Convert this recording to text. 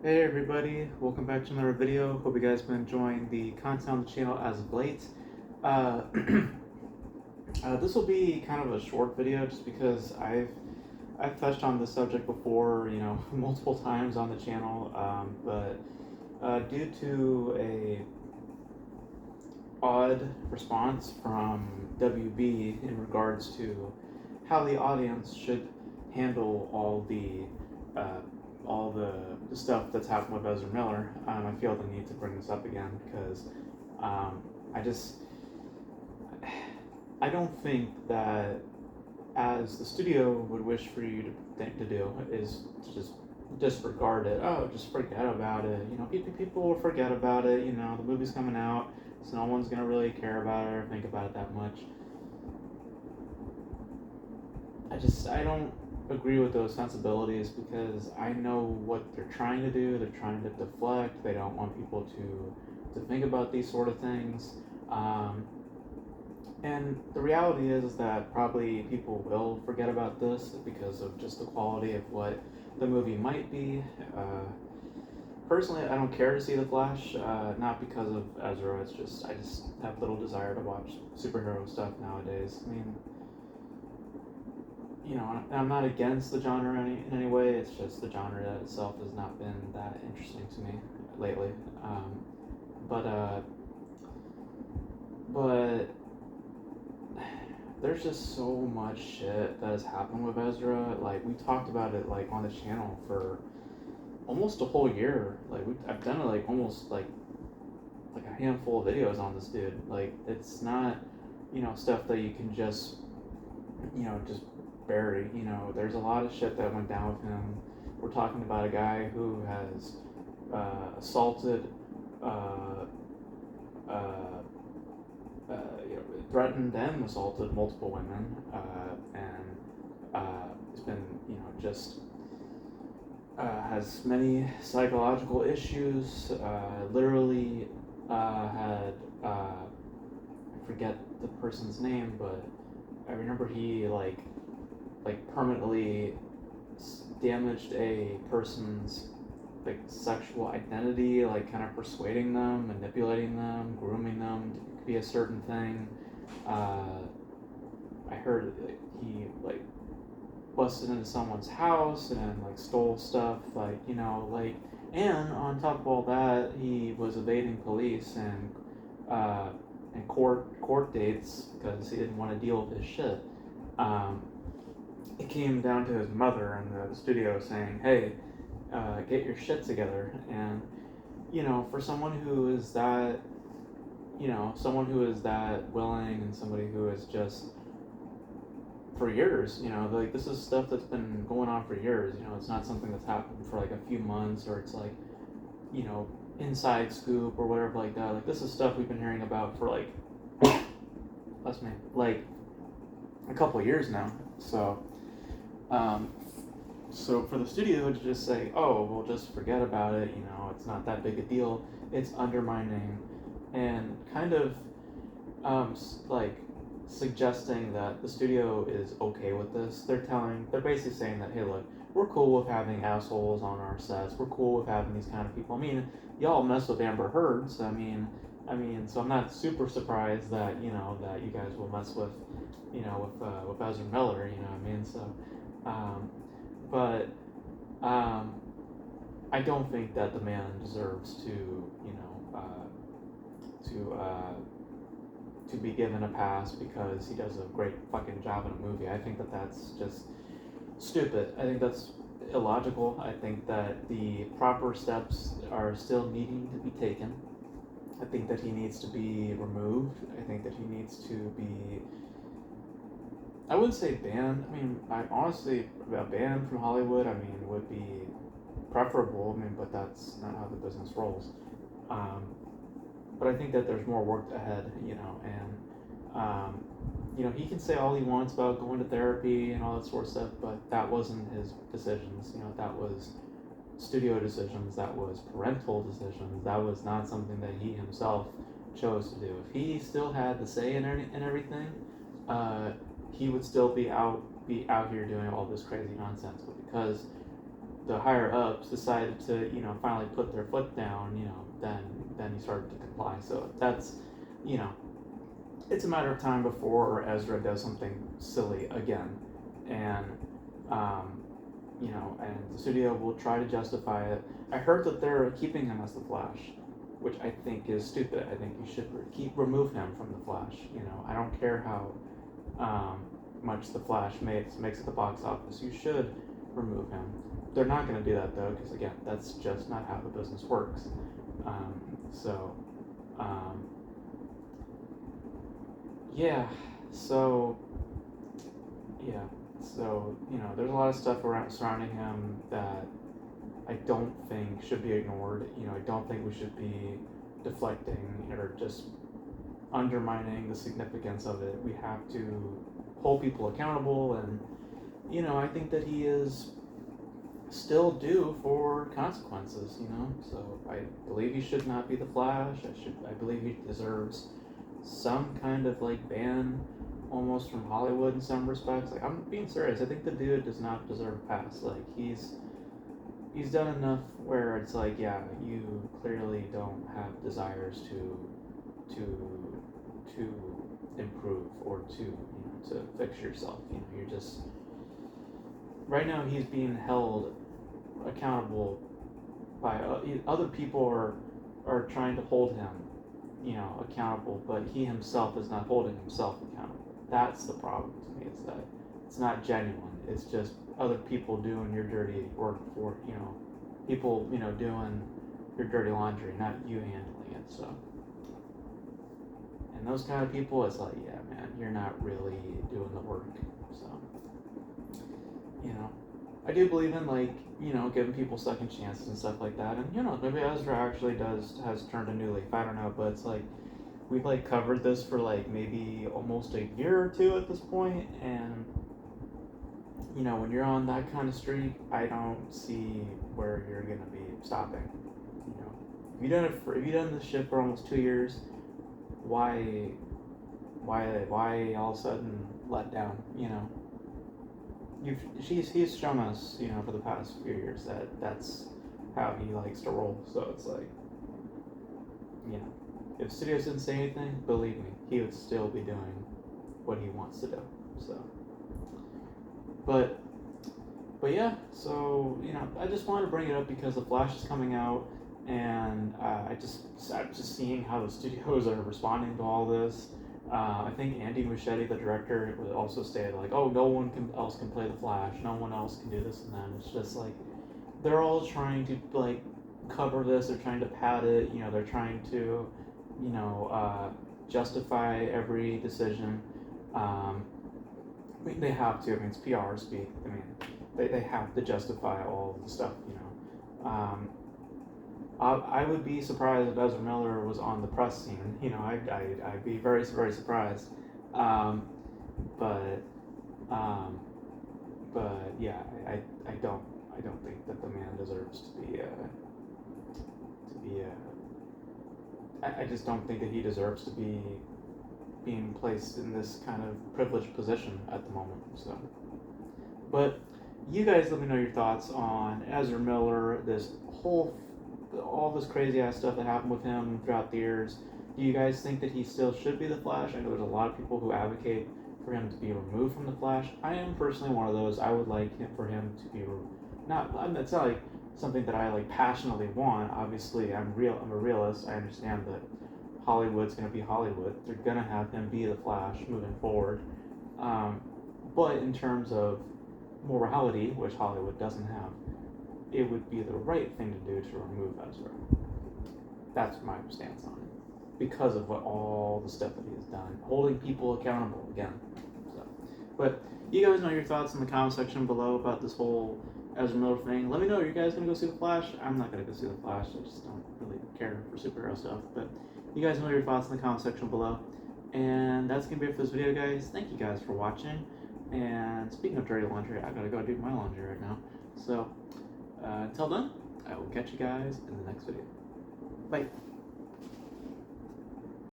Hey everybody, welcome back to another video. Hope you guys been enjoying the content on the channel as of late. Uh, this will be kind of a short video just because I've touched on this subject before, multiple times on the channel, but due to a odd response from WB in regards to how the audience should handle uh, all the stuff that's happened with Ezra Miller, I feel the need to bring this up again because um, I just I don't think that as the studio would wish for you to do is to just disregard it. Oh, just forget about it. People will forget about it. The movie's coming out, so no one's gonna really care about it or think about it that much. I don't agree with those sensibilities because I know what they're trying to do. They're trying to deflect. They don't want people to think about these sort of things. And the reality is that probably people will forget about this because of just the quality of what the movie might be. Personally, I don't care to see The Flash, not because of Ezra. I just have little desire to watch superhero stuff nowadays. I mean, I'm not against the genre in any way. It's just the genre itself has not been that interesting to me lately. But but there's just so much shit that has happened with Ezra. Like we talked about it like on the channel for almost a whole year. I've done like almost like a handful of videos on this dude. Like it's not stuff that you can just just bury. There's a lot of shit that went down with him. We're talking about a guy who has assaulted, threatened and assaulted multiple women, and has been, just has many psychological issues. Literally had I forget the person's name, but I remember he like permanently damaged a person's like sexual identity, like kind of persuading them, manipulating them, grooming them to be a certain thing. I heard that he like busted into someone's house and like stole stuff, and on top of all that, he was evading police and court dates because he didn't want to deal with his shit. It came down to his mother in the studio saying, "Hey, get your shit together." And for someone who is that, willing, and somebody who is just for years, like this is stuff that's been going on for years. It's not something that's happened for like a few months, or it's like, inside scoop or whatever like that. Like this is stuff we've been hearing about for like, bless me, like a couple of years now. So for the studio to just say, "Oh, we'll just forget about it," it's not that big a deal. It's undermining and kind of like suggesting that the studio is okay with this. They're basically saying that, "Hey, look, we're cool with having assholes on our sets. We're cool with having these kind of people." I mean, y'all mess with Amber Heard, so so I'm not super surprised that that you guys will mess with with Ezra Miller. Um, but I don't think that the man deserves to to be given a pass because he does a great fucking job in a movie. I think that that's just stupid. I think that's illogical. I think that the proper steps are still needing to be taken. I think that he needs to be removed. I think that he needs to be, I wouldn't say banned. I honestly, a ban from Hollywood, would be preferable. But that's not how the business rolls. But I think that there's more work ahead, he can say all he wants about going to therapy and all that sort of stuff, but that wasn't his decisions. That was studio decisions, that was parental decisions, that was not something that he himself chose to do. If he still had the say in everything, he would still be out here doing all this crazy nonsense. But because the higher ups decided to, finally put their foot down, then he started to comply. So that's, you know, it's a matter of time before Ezra does something silly again, and and the studio will try to justify it. I heard that they're keeping him as the Flash, which I think is stupid. I think you should remove him from the Flash. I don't care how much the Flash makes at the box office. You should remove him. They're not going to do that though, because again, that's just not how the business works. So, yeah. So, yeah. So, there's a lot of stuff surrounding him that I don't think should be ignored. I don't think we should be deflecting or just undermining the significance of it. We have to hold people accountable, and I think that he is still due for consequences. So I believe he should not be the Flash. I believe he deserves some kind of ban, almost from Hollywood in some respects. I'm being serious. I think the dude does not deserve a pass. He's done enough where it's yeah, you clearly don't have desires to improve or to fix yourself. You're just right now he's being held accountable by other people are trying to hold him accountable, but he himself is not holding himself accountable. That's the problem to me, is that it's not genuine. It's just other people doing your dirty work for people doing your dirty laundry, not you handling it. So, and those kind of people, it's yeah, man, you're not really doing the work. So, I do believe in giving people second chances and stuff like that. And maybe Ezra actually has turned a new leaf. I don't know, but it's we've covered this for maybe almost a year or two at this point, and when you're on that kind of streak, I don't see where you're gonna be stopping. If you've done this shit for almost 2 years, why all of a sudden let down? He's shown us, for the past few years that's how he likes to roll. So it's if studios didn't say anything, believe me, he would still be doing what he wants to do. So, but yeah. So I just wanted to bring it up because the Flash is coming out, and I'm just seeing how the studios are responding to all this. I think Andy Muschietti, the director, would also stated oh, no one else can play the Flash, no one else can do this and that. It's just they're all trying to cover this. They're trying to pad it. They're trying to justify every decision. They have to. It's PR speak. They have to justify all of the stuff. I would be surprised if Ezra Miller was on the press scene. I'd be very, very surprised. But yeah, I don't think that the man deserves to be I just don't think that he deserves to be being placed in this kind of privileged position at the moment. So, but you guys let me know your thoughts on Ezra Miller, all this crazy ass stuff that happened with him throughout the years. Do you guys think that he still should be the Flash? I know there's a lot of people who advocate for him to be removed from the Flash. I am personally one of those. I would like for him to be it's not something that I passionately want. Obviously, I'm a realist. I understand that Hollywood's going to be Hollywood. They're going to have him be the Flash moving forward. But in terms of morality, which Hollywood doesn't have, it would be the right thing to do to remove Ezra. That's my stance on it, because of all the stuff that he has done, holding people accountable again. So, but you guys know your thoughts in the comment section below about this whole Ezra Miller thing. Let me know. Are you guys gonna go see the Flash? I'm not gonna go see the Flash. I just don't really care for superhero stuff. But you guys know your thoughts in the comment section below. And that's gonna be it for this video, guys. Thank you guys for watching. And speaking of dirty laundry, I gotta go do my laundry right now. So until then, I will catch you guys in the next video. Bye.